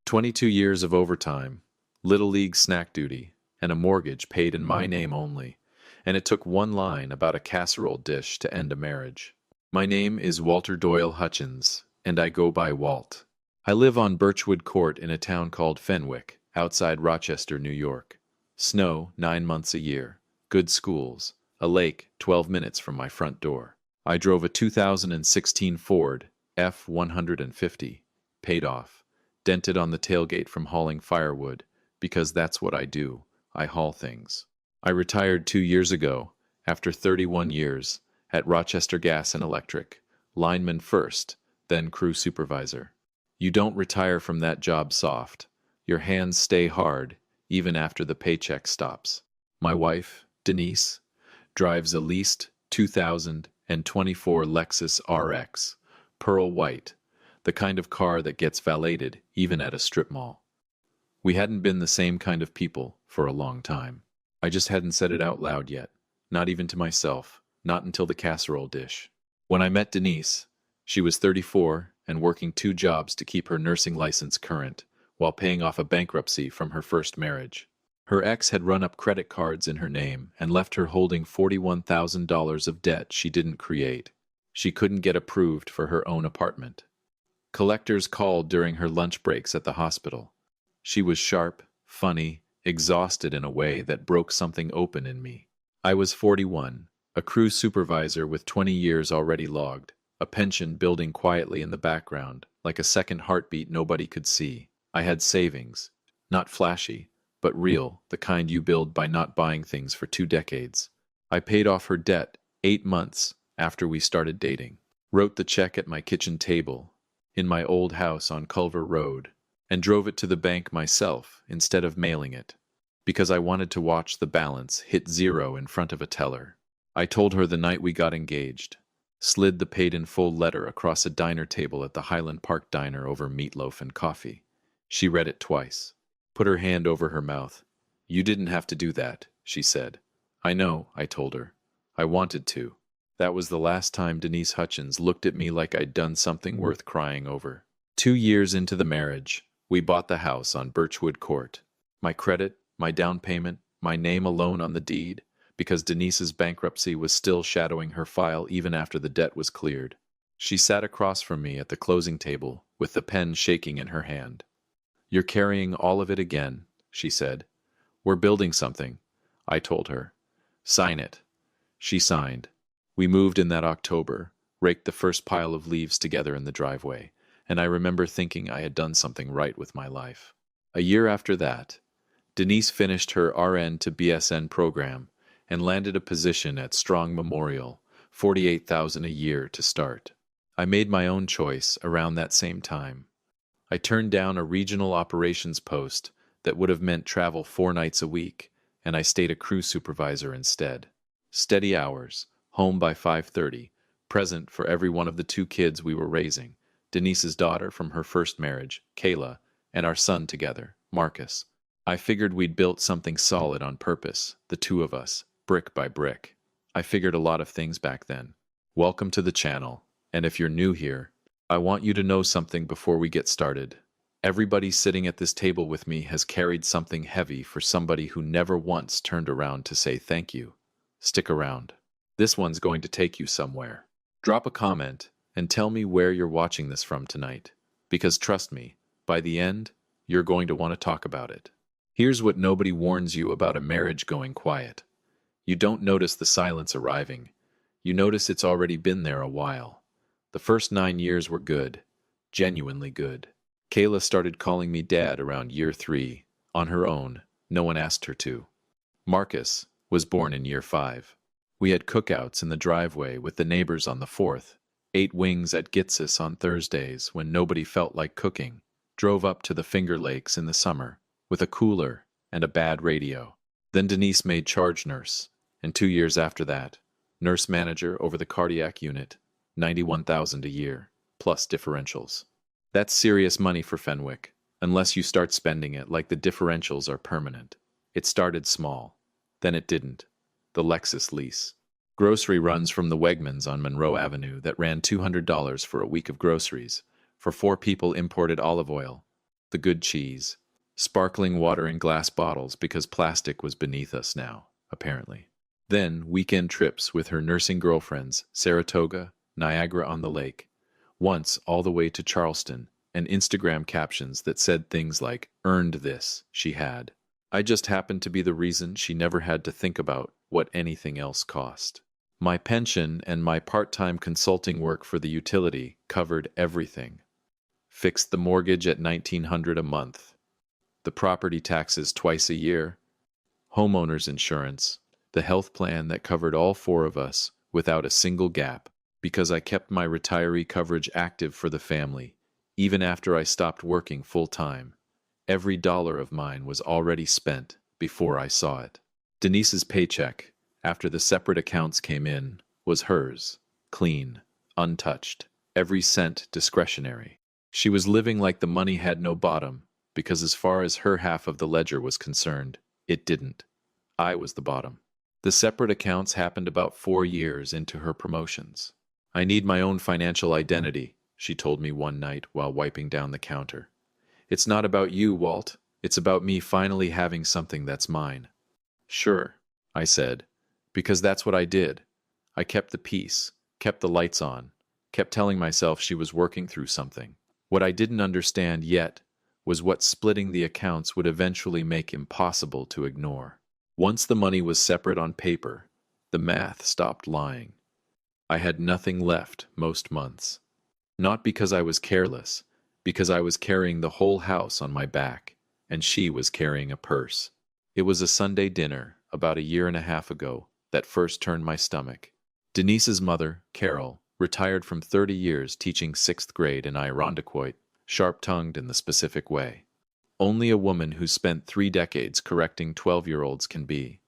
22 years of overtime, Little League snack duty, and a mortgage paid in my name only. And it took one line about a casserole dish to end a marriage. My name is Walter Doyle Hutchins, and I go by Walt. I live on Birchwood Court in a town called Fenwick, outside Rochester, New York. Snow 9 months a year, good schools, a lake 12 minutes from my front door. I drove a 2016 Ford F-150, paid off, dented on the tailgate from hauling firewood, because that's what I do, I haul things. I retired 2 years ago, after 31 years, at Rochester Gas and Electric, lineman first, then crew supervisor. You don't retire from that job soft. Your hands stay hard, even after the paycheck stops. My wife, Denise, drives a leased 2024 Lexus RX, pearl white, the kind of car that gets valeted even at a strip mall. We hadn't been the same kind of people for a long time. I just hadn't said it out loud yet, not even to myself, not until the casserole dish. When I met Denise, she was 34 and working 2 jobs to keep her nursing license current, while paying off a bankruptcy from her first marriage. Her ex had run up credit cards in her name and left her holding $41,000 of debt she didn't create. She couldn't get approved for her own apartment. Collectors called during her lunch breaks at the hospital. She was sharp, funny, exhausted in a way that broke something open in me. I was 41, a crew supervisor with 20 years already logged, a pension building quietly in the background, like a second heartbeat nobody could see. I had savings, not flashy, but real, the kind you build by not buying things for 2 decades. I paid off her debt 8 months after we started dating, wrote the check at my kitchen table, in my old house on Culver Road, and drove it to the bank myself instead of mailing it, because I wanted to watch the balance hit 0 in front of a teller. I told her the night we got engaged, slid the paid-in-full letter across a diner table at the Highland Park Diner over meatloaf and coffee. She read it twice, put her hand over her mouth. "You didn't have to do that," she said. "I know," I told her. "I wanted to." That was the last time Denise Hutchins looked at me like I'd done something worth crying over. 2 years into the marriage, we bought the house on Birchwood Court. My credit, my down payment, my name alone on the deed, because Denise's bankruptcy was still shadowing her file even after the debt was cleared. She sat across from me at the closing table, with the pen shaking in her hand. "You're carrying all of it again," she said. "We're building something," I told her. "Sign it." She signed. We moved in that October, raked the first pile of leaves together in the driveway, and I remember thinking I had done something right with my life. A year after that, Denise finished her RN to BSN program and landed a position at Strong Memorial, $48,000 a year to start. I made my own choice around that same time. I turned down a regional operations post that would have meant travel 4 nights a week, and I stayed a crew supervisor instead. Steady hours, home by 5:30, present for every one of the 2 kids we were raising, Denise's daughter from her first marriage, Kayla, and our son together, Marcus. I figured we'd built something solid on purpose, the 2 of us, brick by brick. I figured a lot of things back then. Welcome to the channel, and if you're new here, I want you to know something before we get started. Everybody sitting at this table with me has carried something heavy for somebody who never once turned around to say thank you. Stick around. This one's going to take you somewhere. Drop a comment and tell me where you're watching this from tonight, because trust me, by the end, you're going to want to talk about it. Here's what nobody warns you about a marriage going quiet. You don't notice the silence arriving. You notice it's already been there a while. The first 9 years were good, genuinely good. Kayla started calling me dad around year 3, on her own, no one asked her to. Marcus was born in year 5. We had cookouts in the driveway with the neighbors on the 4th, ate wings at Gitsis on Thursdays when nobody felt like cooking, drove up to the Finger Lakes in the summer with a cooler and a bad radio. Then Denise made charge nurse, and 2 years after that, nurse manager over the cardiac unit, $91,000 a year, plus differentials. That's serious money for Fenwick, unless you start spending it like the differentials are permanent. It started small, then it didn't. The Lexus lease. Grocery runs from the Wegmans on Monroe Avenue that ran $200 for a week of groceries, for 4 people imported olive oil, the good cheese, sparkling water in glass bottles because plastic was beneath us now, apparently. Then weekend trips with her nursing girlfriends, Saratoga, Niagara-on-the-Lake, once all the way to Charleston, and Instagram captions that said things like, "Earned this, she had." I just happened to be the reason she never had to think about what anything else cost. My pension and my part-time consulting work for the utility covered everything. Fixed the mortgage at $1,900 a month, the property taxes twice a year, homeowners insurance, the health plan that covered all four of us without a single gap, because I kept my retiree coverage active for the family, even after I stopped working full-time. Every dollar of mine was already spent before I saw it. Denise's paycheck, after the separate accounts came in, was hers, clean, untouched, every cent discretionary. She was living like the money had no bottom, because as far as her half of the ledger was concerned, it didn't. I was the bottom. The separate accounts happened about 4 years into her promotions. "I need my own financial identity," she told me one night while wiping down the counter. "It's not about you, Walt. It's about me finally having something that's mine." "Sure," I said, because that's what I did. I kept the peace, kept the lights on, kept telling myself she was working through something. What I didn't understand yet was what splitting the accounts would eventually make impossible to ignore. Once the money was separate on paper, the math stopped lying. I had nothing left most months. Not because I was careless, because I was carrying the whole house on my back, and she was carrying a purse. It was a Sunday dinner, about a year and a half ago, that first turned my stomach. Denise's mother, Carol, retired from 30 years teaching 6th grade in Irondequoit, sharp-tongued in the specific way only a woman who spent 3 decades correcting 12-year-olds can be,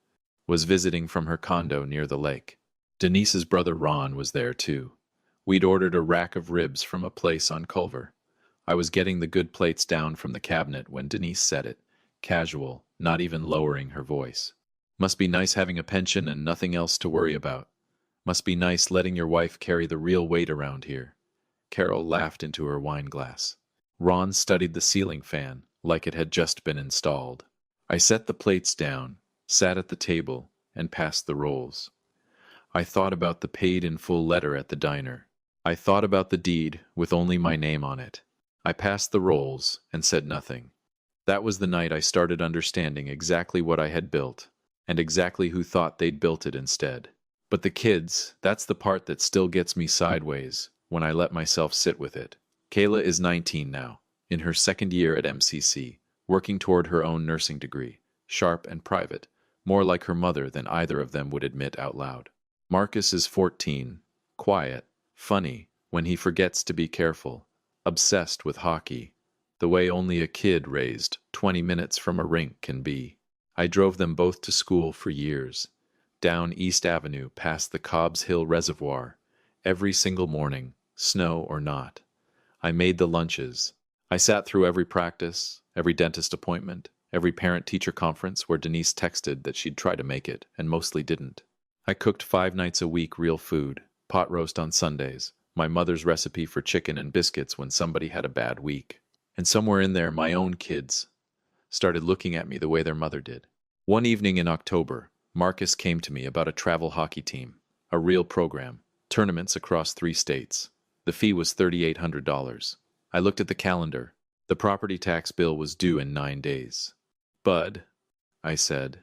was visiting from her condo near the lake. Denise's brother Ron was there too. We'd ordered a rack of ribs from a place on Culver. I was getting the good plates down from the cabinet when Denise said it, casual, not even lowering her voice. "Must be nice having a pension and nothing else to worry about. Must be nice letting your wife carry the real weight around here." Carol laughed into her wine glass. Ron studied the ceiling fan, like it had just been installed. I set the plates down, sat at the table, and passed the rolls. I thought about the paid-in-full letter at the diner. I thought about the deed with only my name on it. I passed the rolls and said nothing. That was the night I started understanding exactly what I had built, and exactly who thought they'd built it instead. But the kids, that's the part that still gets me sideways when I let myself sit with it. Kayla is 19 now, in her 2nd year at MCC, working toward her own nursing degree, sharp and private, more like her mother than either of them would admit out loud. Marcus is 14, quiet, funny when he forgets to be careful, obsessed with hockey, the way only a kid raised 20 minutes from a rink can be. I drove them both to school for years, down East Avenue past the Cobbs Hill Reservoir, every single morning, snow or not. I made the lunches. I sat through every practice, every dentist appointment, every parent-teacher conference where Denise texted that she'd try to make it, and mostly didn't. I cooked 5 nights a week real food, pot roast on Sundays, my mother's recipe for chicken and biscuits when somebody had a bad week. And somewhere in there, my own kids started looking at me the way their mother did. One evening in October, Marcus came to me about a travel hockey team, a real program, tournaments across 3 states. The fee was $3,800. I looked at the calendar. The property tax bill was due in 9 days. "Bud," I said,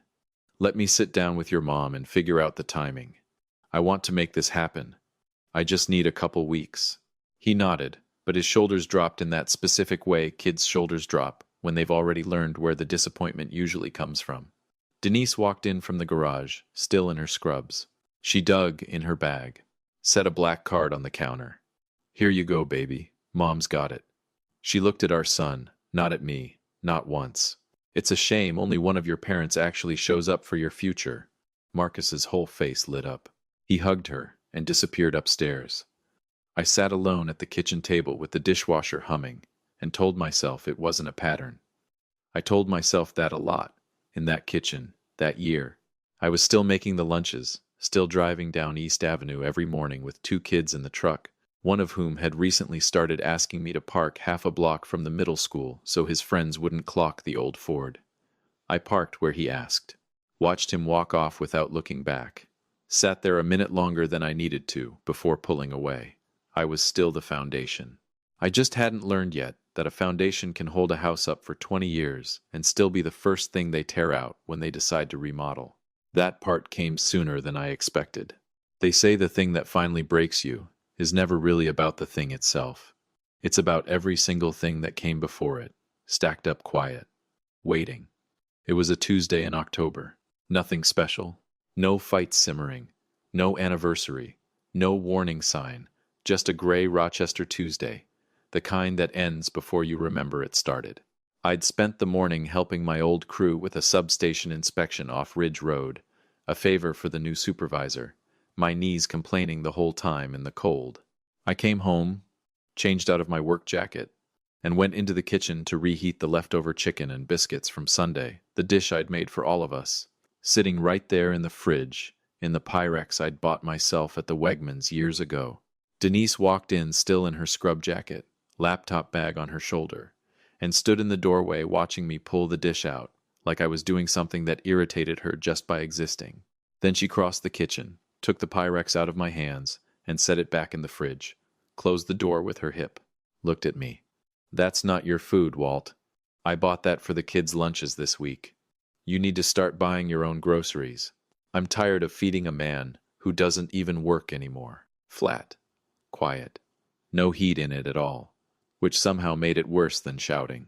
"let me sit down with your mom and figure out the timing. I want to make this happen. I just need a couple weeks." He nodded, but his shoulders dropped in that specific way kids' shoulders drop when they've already learned where the disappointment usually comes from. Denise walked in from the garage, still in her scrubs. She dug in her bag, set a black card on the counter. "Here you go, baby. Mom's got it." She looked at our son, not at me, not once. "It's a shame only one of your parents actually shows up for your future." Marcus's whole face lit up. He hugged her and disappeared upstairs. I sat alone at the kitchen table with the dishwasher humming and told myself it wasn't a pattern. I told myself that a lot, in that kitchen, that year. I was still making the lunches, still driving down East Avenue every morning with 2 kids in the truck, one of whom had recently started asking me to park half a block from the middle school so his friends wouldn't clock the old Ford. I parked where he asked, watched him walk off without looking back, sat there a minute longer than I needed to before pulling away. I was still the foundation. I just hadn't learned yet that a foundation can hold a house up for 20 years and still be the first thing they tear out when they decide to remodel. That part came sooner than I expected. They say the thing that finally breaks you is never really about the thing itself. It's about every single thing that came before it, stacked up quiet, waiting. It was a Tuesday in October. Nothing special. No fight simmering. No anniversary. No warning sign. Just a gray Rochester Tuesday, the kind that ends before you remember it started. I'd spent the morning helping my old crew with a substation inspection off Ridge Road, a favor for the new supervisor, my knees complaining the whole time in the cold. I came home, changed out of my work jacket, and went into the kitchen to reheat the leftover chicken and biscuits from Sunday, the dish I'd made for all of us, sitting right there in the fridge, in the Pyrex I'd bought myself at the Wegmans years ago. Denise walked in still in her scrub jacket, laptop bag on her shoulder, and stood in the doorway watching me pull the dish out, like I was doing something that irritated her just by existing. Then she crossed the kitchen, took the Pyrex out of my hands, and set it back in the fridge, closed the door with her hip, looked at me. "That's not your food, Walt. I bought that for the kids' lunches this week. You need to start buying your own groceries. I'm tired of feeding a man who doesn't even work anymore." Flat. Quiet. No heat in it at all, which somehow made it worse than shouting.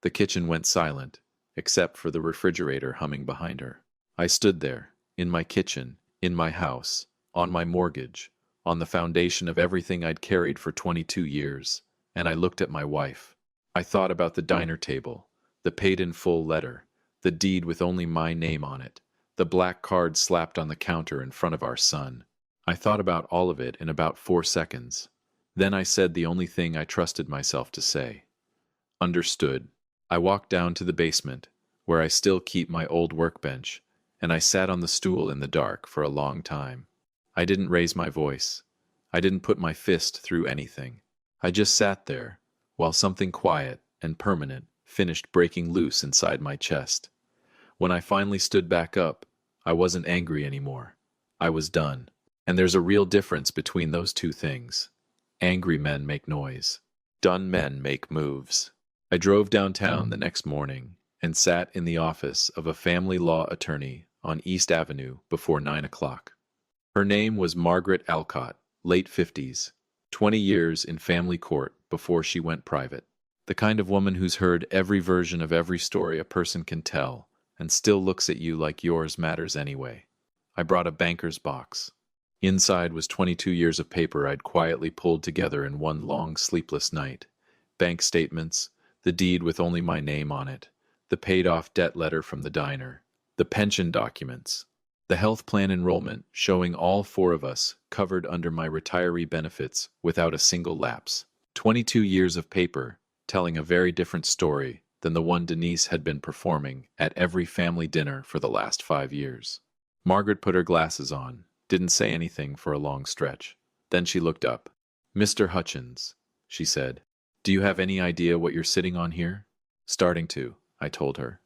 The kitchen went silent, except for the refrigerator humming behind her. I stood there, in my kitchen, in my house, on my mortgage, on the foundation of everything I'd carried for 22 years, and I looked at my wife. I thought about the diner table, the paid-in-full letter, the deed with only my name on it, the black card slapped on the counter in front of our son. I thought about all of it in about 4 seconds. Then I said the only thing I trusted myself to say. Understood. I walked down to the basement, where I still keep my old workbench, and I sat on the stool in the dark for a long time. I didn't raise my voice. I didn't put my fist through anything. I just sat there, while something quiet and permanent finished breaking loose inside my chest. When I finally stood back up, I wasn't angry anymore. I was done. And there's a real difference between those two things. Angry men make noise. Done men make moves. I drove downtown the next morning and sat in the office of a family law attorney on East Avenue before 9 o'clock. Her name was Margaret Alcott, late 50s, 20 years in family court before she went private. The kind of woman who's heard every version of every story a person can tell and still looks at you like yours matters anyway. I brought a banker's box. Inside was 22 years of paper I'd quietly pulled together in one long sleepless night. Bank statements, the deed with only my name on it, the paid-off debt letter from the diner, the pension documents, the health plan enrollment showing all 4 of us covered under my retiree benefits without a single lapse. 22 years of paper telling a very different story than the one Denise had been performing at every family dinner for the last 5 years. Margaret put her glasses on, didn't say anything for a long stretch. Then she looked up. "Mr. Hutchins," she said, "do you have any idea what you're sitting on here?" "Starting to," I told her.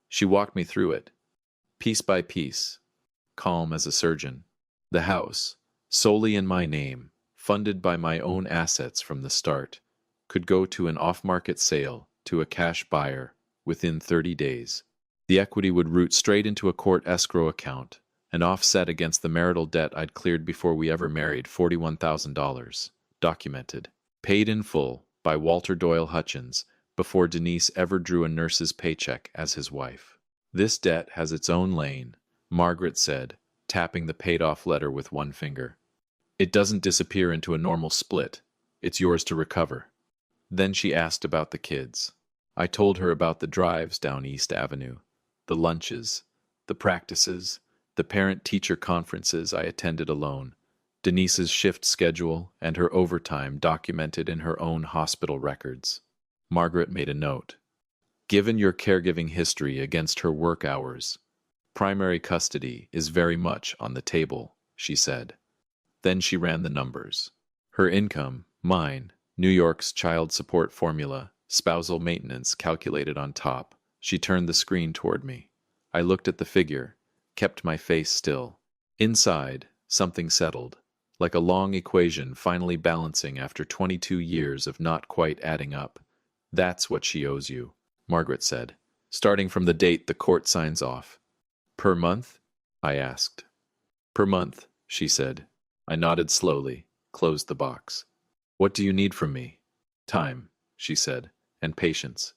She walked me through it, piece by piece, calm as a surgeon. The house, solely in my name, funded by my own assets from the start, could go to an off-market sale to a cash buyer within 30 days. The equity would root straight into a court escrow account, and offset against the marital debt I'd cleared before we ever married, $41,000, documented, paid in full by Walter Doyle Hutchins before Denise ever drew a nurse's paycheck as his wife. "This debt has its own lane," Margaret said, tapping the paid-off letter with one finger. "It doesn't disappear into a normal split. It's yours to recover." Then she asked about the kids. I told her about the drives down East Avenue, the lunches, the practices, the parent-teacher conferences I attended alone, Denise's shift schedule, and her overtime documented in her own hospital records. Margaret made a note. "Given your caregiving history against her work hours, primary custody is very much on the table," she said. Then she ran the numbers. Her income, mine, New York's child support formula, spousal maintenance calculated on top. She turned the screen toward me. I looked at the figure, kept my face still. Inside, something settled, like a long equation finally balancing after 22 years of not quite adding up. That's what she owes you, Margaret said, starting from the date the court signs off. Per month? I asked. Per month, she said. I nodded slowly, closed the box. What do you need from me? Time, she said, and patience.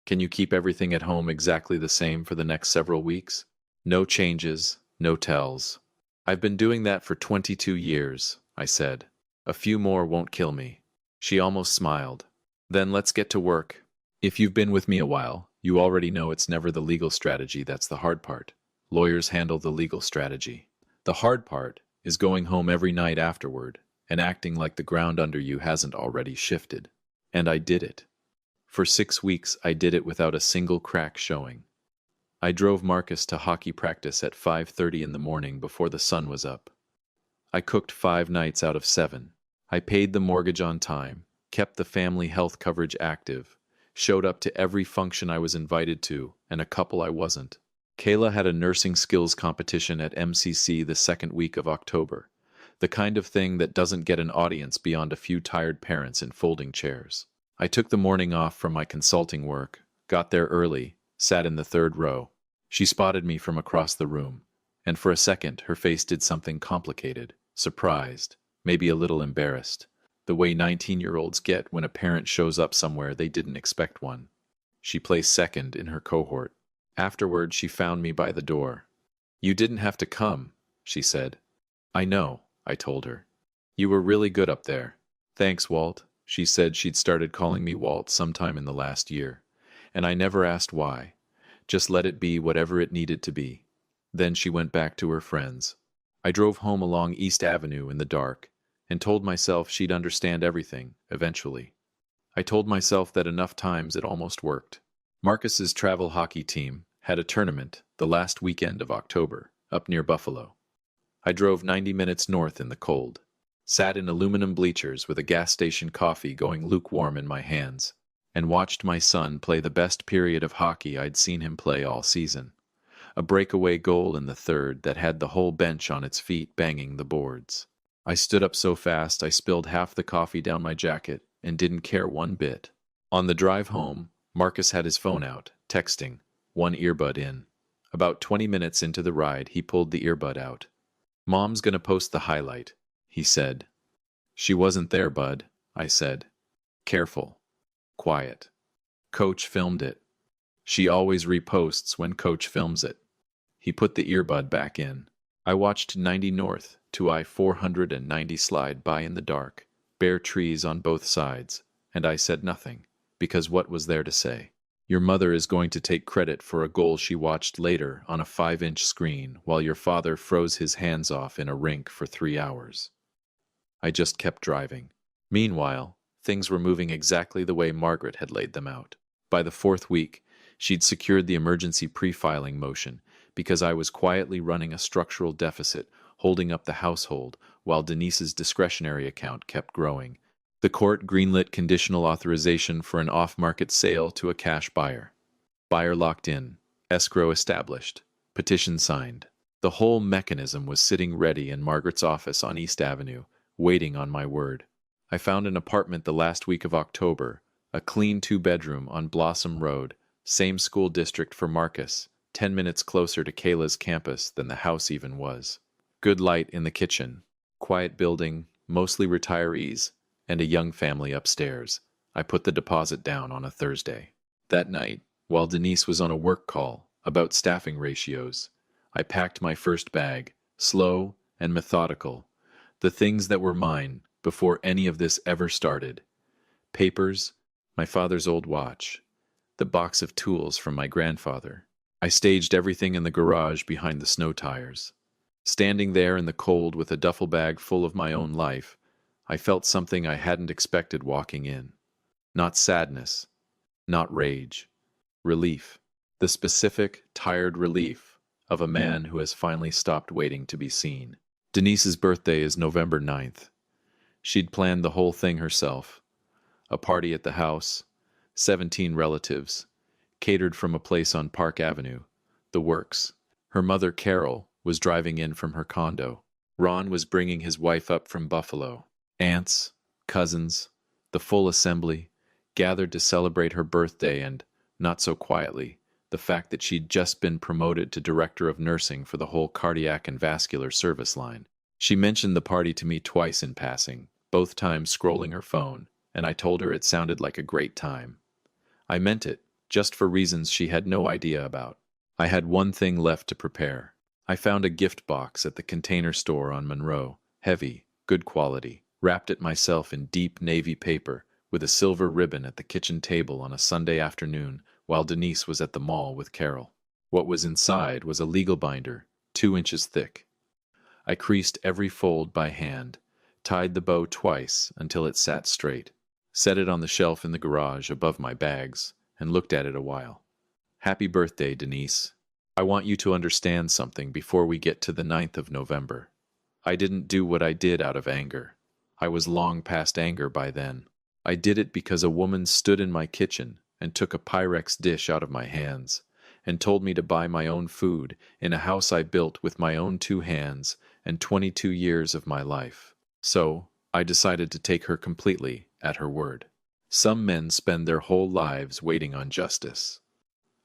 Can you keep everything at home exactly the same for the next several weeks? No changes, no tells. I've been doing that for 22 years, I said. A few more won't kill me. She almost smiled. Then let's get to work. If you've been with me a while, you already know it's never the legal strategy that's the hard part. Lawyers handle the legal strategy. The hard part is going home every night afterward and acting like the ground under you hasn't already shifted. And I did it. For 6 weeks, I did it without a single crack showing. I drove Marcus to hockey practice at 5:30 in the morning before the sun was up. I cooked 5 nights out of 7. I paid the mortgage on time, kept the family health coverage active, showed up to every function I was invited to, and a couple I wasn't. Kayla had a nursing skills competition at MCC the second week of October, the kind of thing that doesn't get an audience beyond a few tired parents in folding chairs. I took the morning off from my consulting work, got there early, sat in the 3rd row. She spotted me from across the room, and for a second her face did something complicated, surprised, maybe a little embarrassed, the way 19-year-olds get when a parent shows up somewhere they didn't expect one. She placed second in her cohort. Afterward, she found me by the door. You didn't have to come, she said. I know, I told her. You were really good up there. Thanks, Walt. She said she'd started calling me Walt sometime in the last year, and I never asked why. Just let it be whatever it needed to be. Then she went back to her friends. I drove home along East Avenue in the dark and told myself she'd understand everything, eventually. I told myself that enough times it almost worked. Marcus's travel hockey team had a tournament the last weekend of October, up near Buffalo. I drove 90 minutes north in the cold, sat in aluminum bleachers with a gas station coffee going lukewarm in my hands, and watched my son play the best period of hockey I'd seen him play all season. A breakaway goal in the 3rd that had the whole bench on its feet banging the boards. I stood up so fast I spilled half the coffee down my jacket and didn't care one bit. On the drive home, Marcus had his phone out, texting, one earbud in. About 20 minutes into the ride, he pulled the earbud out. Mom's gonna post the highlight, he said. She wasn't there, bud, I said. Careful. Quiet. Coach filmed it. She always reposts when Coach films it. He put the earbud back in. I watched 90 North to I-490 slide by in the dark, bare trees on both sides, and I said nothing, because what was there to say? Your mother is going to take credit for a goal she watched later on a 5-inch screen while your father froze his hands off in a rink for 3 hours. I just kept driving. Meanwhile, things were moving exactly the way Margaret had laid them out. By the 4th week, she'd secured the emergency pre-filing motion because I was quietly running a structural deficit, holding up the household, while Denise's discretionary account kept growing. The court greenlit conditional authorization for an off-market sale to a cash buyer. Buyer locked in. Escrow established. Petition signed. The whole mechanism was sitting ready in Margaret's office on East Avenue, waiting on my word. I found an apartment the last week of October, a clean 2-bedroom on Blossom Road, same school district for Marcus, 10 minutes closer to Kayla's campus than the house even was. Good light in the kitchen, quiet building, mostly retirees, and a young family upstairs. I put the deposit down on a Thursday. That night, while Denise was on a work call about staffing ratios, I packed my first bag, slow and methodical, the things that were mine before any of this ever started. Papers, my father's old watch, the box of tools from my grandfather. I staged everything in the garage behind the snow tires. Standing there in the cold with a duffel bag full of my own life, I felt something I hadn't expected walking in. Not sadness, not rage. Relief. The specific, tired relief of a man who has finally stopped waiting to be seen. Denise's birthday is November 9th. She'd planned the whole thing herself. A party at the house, 17 relatives, catered from a place on Park Avenue, the works. Her mother, Carol, was driving in from her condo. Ron was bringing his wife up from Buffalo. Aunts, cousins, the full assembly, gathered to celebrate her birthday and, not so quietly, the fact that she'd just been promoted to director of nursing for the whole cardiac and vascular service line. She mentioned the party to me twice in passing, both times scrolling her phone, and I told her it sounded like a great time. I meant it, just for reasons she had no idea about. I had one thing left to prepare. I found a gift box at the Container Store on Monroe, heavy, good quality, wrapped it myself in deep navy paper, with a silver ribbon at the kitchen table on a Sunday afternoon while Denise was at the mall with Carol. What was inside was a legal binder, 2 inches thick. I creased every fold by hand, tied the bow twice until it sat straight, set it on the shelf in the garage above my bags, and looked at it a while. Happy birthday, Denise. I want you to understand something before we get to the 9th of November. I didn't do what I did out of anger. I was long past anger by then. I did it because a woman stood in my kitchen and took a Pyrex dish out of my hands and told me to buy my own food in a house I built with my own 2 hands and 22 years of my life. So, I decided to take her completely at her word. Some men spend their whole lives waiting on justice.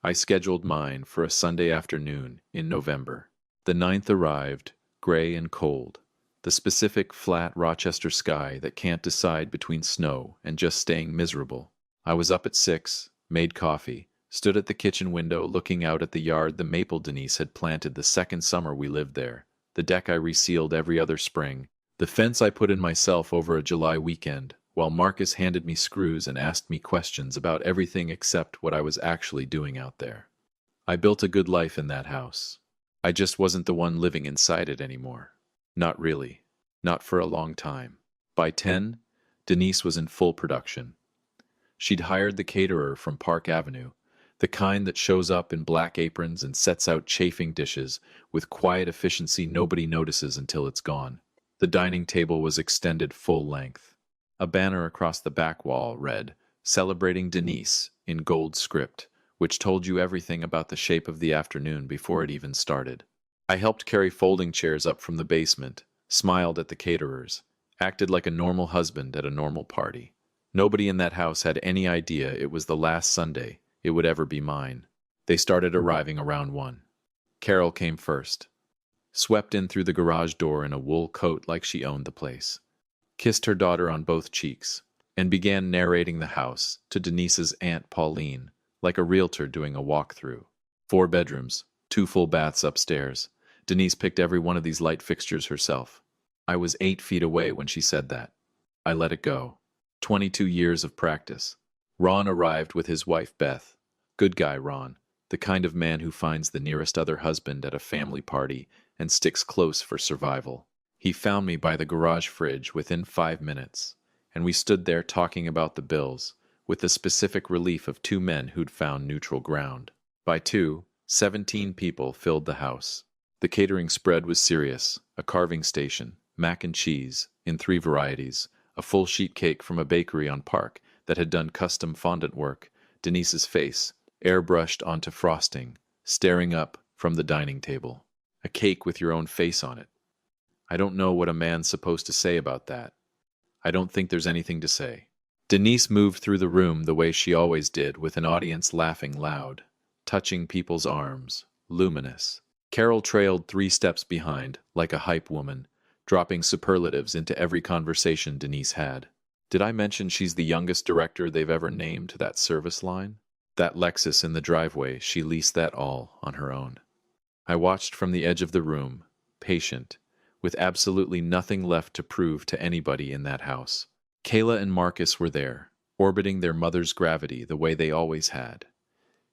I scheduled mine for a Sunday afternoon in November. The 9th arrived, gray and cold, the specific flat Rochester sky that can't decide between snow and just staying miserable. I was up at 6, made coffee, stood at the kitchen window looking out at the yard the maple Denise had planted the second summer we lived there, the deck I resealed every other spring, the fence I put in myself over a July weekend, while Marcus handed me screws and asked me questions about everything except what I was actually doing out there. I built a good life in that house. I just wasn't the one living inside it anymore. Not really. Not for a long time. By 10, Denise was in full production. She'd hired the caterer from Park Avenue, the kind that shows up in black aprons and sets out chafing dishes with quiet efficiency nobody notices until it's gone. The dining table was extended full length. A banner across the back wall read, "Celebrating Denise," in gold script, which told you everything about the shape of the afternoon before it even started. I helped carry folding chairs up from the basement, smiled at the caterers, acted like a normal husband at a normal party. Nobody in that house had any idea it was the last Sunday it would ever be mine. They started arriving around 1. Carol came first. Swept in through the garage door in a wool coat like she owned the place. Kissed her daughter on both cheeks, and began narrating the house to Denise's Aunt Pauline, like a realtor doing a walkthrough. 4 bedrooms, 2 full baths upstairs. Denise picked every one of these light fixtures herself. I was 8 feet away when she said that. I let it go. 22 years of practice. Ron arrived with his wife Beth. Good guy, Ron, the kind of man who finds the nearest other husband at a family party and sticks close for survival. He found me by the garage fridge within 5 minutes, and we stood there talking about the bills, with the specific relief of 2 men who'd found neutral ground. By 2, 17 people filled the house. The catering spread was serious, a carving station, mac and cheese, in 3 varieties, a full sheet cake from a bakery on Park that had done custom fondant work, Denise's face, airbrushed onto frosting, staring up from the dining table. A cake with your own face on it. I don't know what a man's supposed to say about that. I don't think there's anything to say. Denise moved through the room the way she always did, with an audience laughing loud, touching people's arms, luminous. Carol trailed 3 steps behind, like a hype woman, dropping superlatives into every conversation Denise had. Did I mention she's the youngest director they've ever named to that service line? That Lexus in the driveway, she leased that all on her own. I watched from the edge of the room, patient, with absolutely nothing left to prove to anybody in that house. Kayla and Marcus were there, orbiting their mother's gravity the way they always had.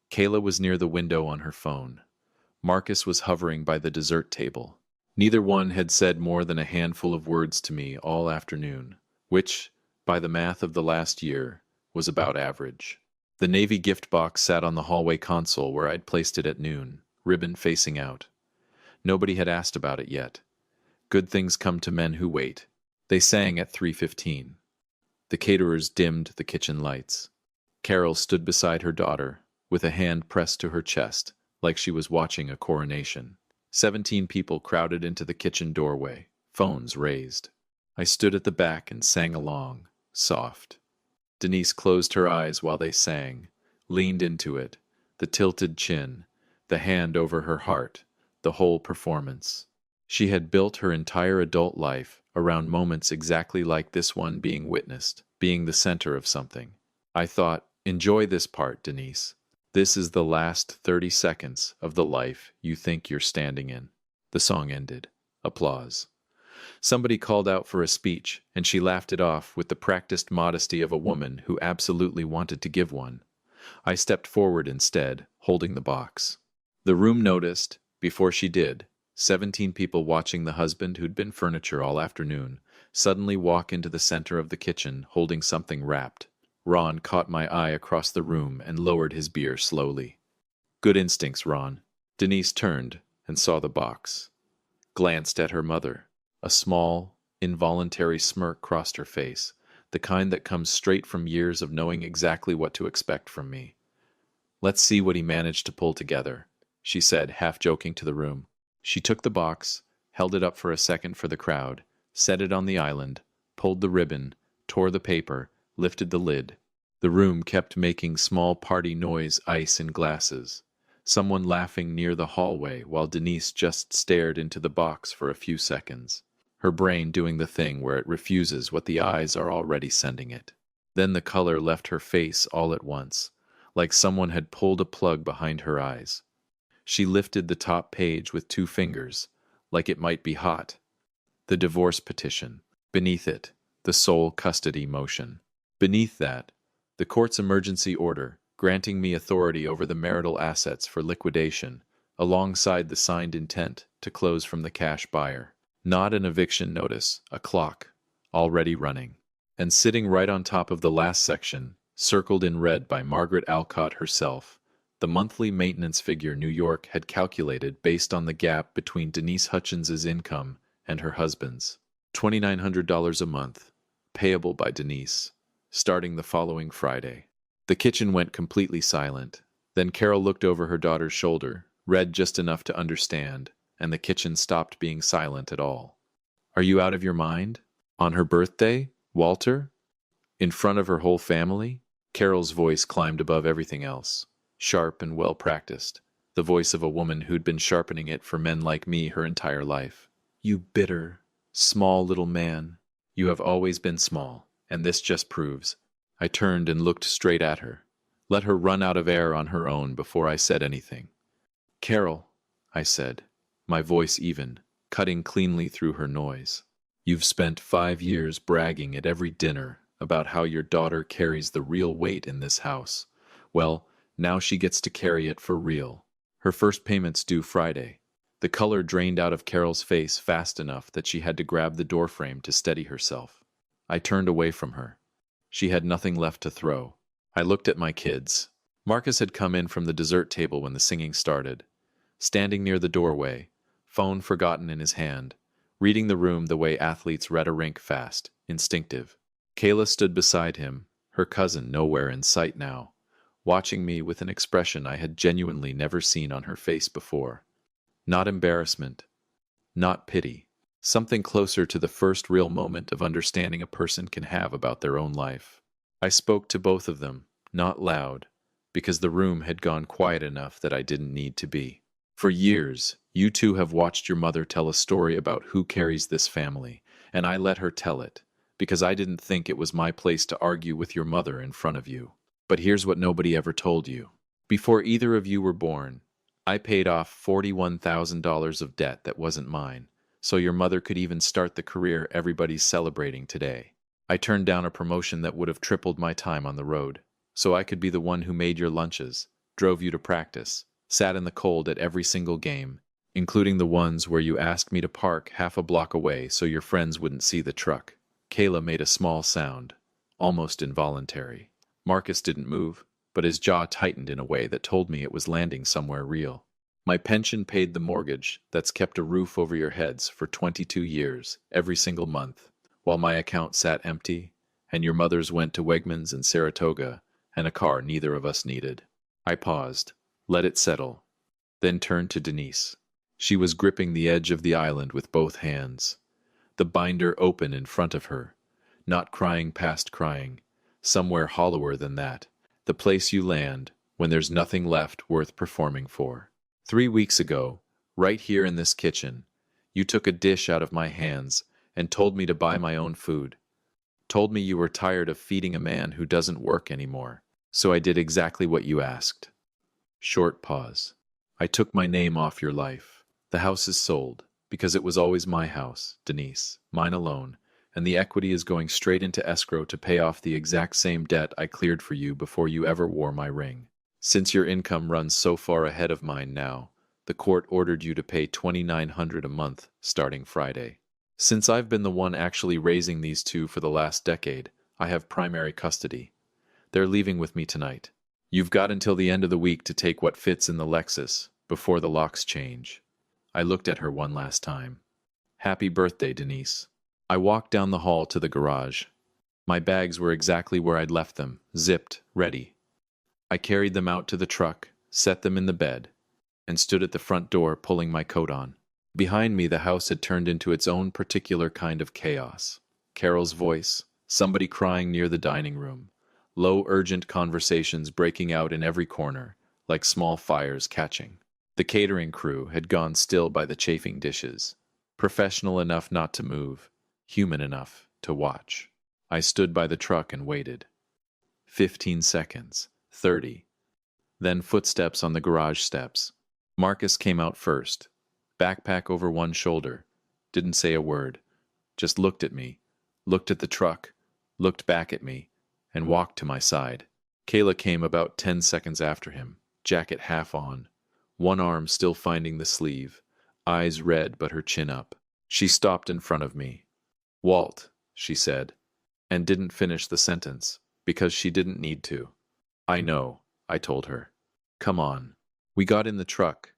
Kayla was near the window on her phone. Marcus was hovering by the dessert table. Neither one had said more than a handful of words to me all afternoon, which, by the math of the last year, was about average. The Navy gift box sat on the hallway console where I'd placed it at noon, ribbon facing out. Nobody had asked about it yet. Good things come to men who wait. They sang at 3:15. The caterers dimmed the kitchen lights. Carol stood beside her daughter, with a hand pressed to her chest, like she was watching a coronation. 17 people crowded into the kitchen doorway, phones raised. I stood at the back and sang along, soft. Denise closed her eyes while they sang, leaned into it, the tilted chin, the hand over her heart, the whole performance. She had built her entire adult life around moments exactly like this one being witnessed, being the center of something. I thought, enjoy this part, Denise. This is the last 30 seconds of the life you think you're standing in. The song ended. Applause. Somebody called out for a speech, and she laughed it off with the practiced modesty of a woman who absolutely wanted to give one. I stepped forward instead, holding the box. The room noticed, before she did, 17 people watching the husband who'd been furniture all afternoon suddenly walk into the center of the kitchen holding something wrapped. Ron caught my eye across the room and lowered his beer slowly. Good instincts, Ron. Denise turned and saw the box. Glanced at her mother. A small, involuntary smirk crossed her face, the kind that comes straight from years of knowing exactly what to expect from me. Let's see what he managed to pull together, she said, half joking to the room. She took the box, held it up for a second for the crowd, set it on the island, pulled the ribbon, tore the paper, lifted the lid. The room kept making small party noise, ice in glasses. Someone laughing near the hallway while Denise just stared into the box for a few seconds. Her brain doing the thing where it refuses what the eyes are already sending it. Then the color left her face all at once, like someone had pulled a plug behind her eyes. She lifted the top page with 2 fingers, like it might be hot. The divorce petition. Beneath it, the sole custody motion. Beneath that, the court's emergency order, granting me authority over the marital assets for liquidation, alongside the signed intent to close from the cash buyer. Not an eviction notice, a clock, already running. And sitting right on top of the last section, circled in red by Margaret Alcott herself, the monthly maintenance figure New York had calculated based on the gap between Denise Hutchins's income and her husband's. $2,900 a month, payable by Denise, starting the following Friday. The kitchen went completely silent. Then Carol looked over her daughter's shoulder, read just enough to understand, and the kitchen stopped being silent at all. Are you out of your mind? On her birthday, Walter? In front of her whole family? Carol's voice climbed above everything else, sharp and well-practiced, the voice of a woman who'd been sharpening it for men like me her entire life. You bitter, small little man. You have always been small, and this just proves. I turned and looked straight at her, let her run out of air on her own before I said anything. Carol, I said, my voice even, cutting cleanly through her noise. You've spent 5 years bragging at every dinner about how your daughter carries the real weight in this house. Well, now she gets to carry it for real. Her first payment's due Friday. The color drained out of Carol's face fast enough that she had to grab the doorframe to steady herself. I turned away from her. She had nothing left to throw. I looked at my kids. Marcus had come in from the dessert table when the singing started. Standing near the doorway, phone forgotten in his hand, reading the room the way athletes read a rink fast, instinctive. Kayla stood beside him, her cousin nowhere in sight now, watching me with an expression I had genuinely never seen on her face before. Not embarrassment, not pity, something closer to the first real moment of understanding a person can have about their own life. I spoke to both of them, not loud, because the room had gone quiet enough that I didn't need to be. For years, you two have watched your mother tell a story about who carries this family, and I let her tell it, because I didn't think it was my place to argue with your mother in front of you. But here's what nobody ever told you. Before either of you were born, I paid off $41,000 of debt that wasn't mine, so your mother could even start the career everybody's celebrating today. I turned down a promotion that would have tripled my time on the road, so I could be the one who made your lunches, drove you to practice, sat in the cold at every single game, including the ones where you asked me to park half a block away so your friends wouldn't see the truck. Kayla made a small sound, almost involuntary. Marcus didn't move, but his jaw tightened in a way that told me it was landing somewhere real. My pension paid the mortgage that's kept a roof over your heads for 22 years, every single month, while my account sat empty, and your mother's went to Wegmans in Saratoga, and a car neither of us needed. I paused, let it settle, then turned to Denise. She was gripping the edge of the island with both hands, the binder open in front of her, not crying past crying, somewhere hollower than that, the place you land when there's nothing left worth performing for. 3 weeks ago, right here in this kitchen, you took a dish out of my hands and told me to buy my own food. Told me you were tired of feeding a man who doesn't work anymore. So I did exactly what you asked. Short pause. I took my name off your life. The house is sold, because it was always my house, Denise, mine alone, and the equity is going straight into escrow to pay off the exact same debt I cleared for you before you ever wore my ring. Since your income runs so far ahead of mine now, the court ordered you to pay $2,900 a month starting Friday. Since I've been the one actually raising these two for the last decade, I have primary custody. They're leaving with me tonight. You've got until the end of the week to take what fits in the Lexus before the locks change. I looked at her one last time. Happy birthday, Denise. I walked down the hall to the garage. My bags were exactly where I'd left them, zipped, ready. I carried them out to the truck, set them in the bed, and stood at the front door pulling my coat on. Behind me, the house had turned into its own particular kind of chaos. Carol's voice, somebody crying near the dining room, low, urgent conversations breaking out in every corner, like small fires catching. The catering crew had gone still by the chafing dishes, professional enough not to move, human enough to watch. I stood by the truck and waited. 15 seconds, 30. Then footsteps on the garage steps. Marcus came out first, backpack over one shoulder, didn't say a word, just looked at me, looked at the truck, looked back at me, and walked to my side. Kayla came about 10 seconds after him, jacket half on, one arm still finding the sleeve, eyes red but her chin up. She stopped in front of me. Walt, she said, and didn't finish the sentence, because she didn't need to. I know, I told her. Come on. We got in the truck.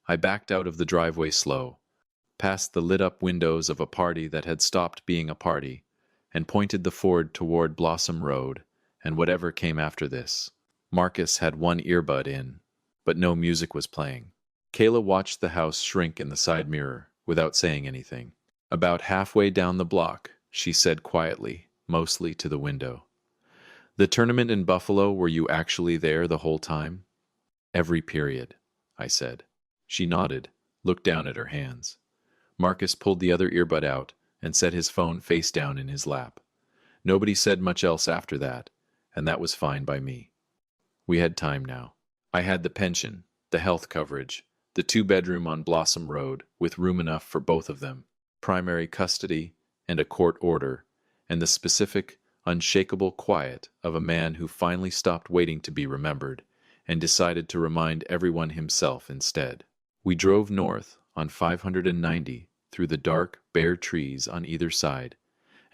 I backed out of the driveway slow, past the lit-up windows of a party that had stopped being a party, and pointed the Ford toward Blossom Road and whatever came after this. Marcus had one earbud in, but no music was playing. Kayla watched the house shrink in the side mirror without saying anything. About halfway down the block, she said quietly, mostly to the window. The tournament in Buffalo, were you actually there the whole time? Every period, I said. She nodded, looked down at her hands. Marcus pulled the other earbud out and set his phone face down in his lap. Nobody said much else after that, and that was fine by me. We had time now. I had the pension, the health coverage, the 2-bedroom on Blossom Road with room enough for both of them, primary custody and a court order, and the specific, unshakable quiet of a man who finally stopped waiting to be remembered and decided to remind everyone himself instead. We drove north on 590 through the dark, bare trees on either side,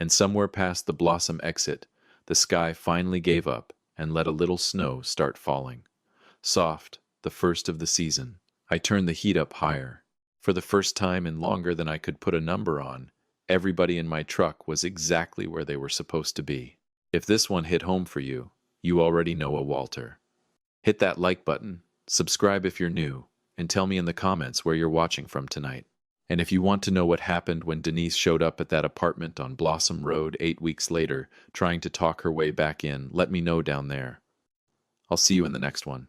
and somewhere past the Blossom exit, the sky finally gave up and let a little snow start falling. Soft, the first of the season. I turned the heat up higher. For the first time in longer than I could put a number on, everybody in my truck was exactly where they were supposed to be. If this one hit home for you, you already know a Walter. Hit that like button, subscribe if you're new, and tell me in the comments where you're watching from tonight. And if you want to know what happened when Denise showed up at that apartment on Blossom Road 8 weeks later, trying to talk her way back in, let me know down there. I'll see you in the next one.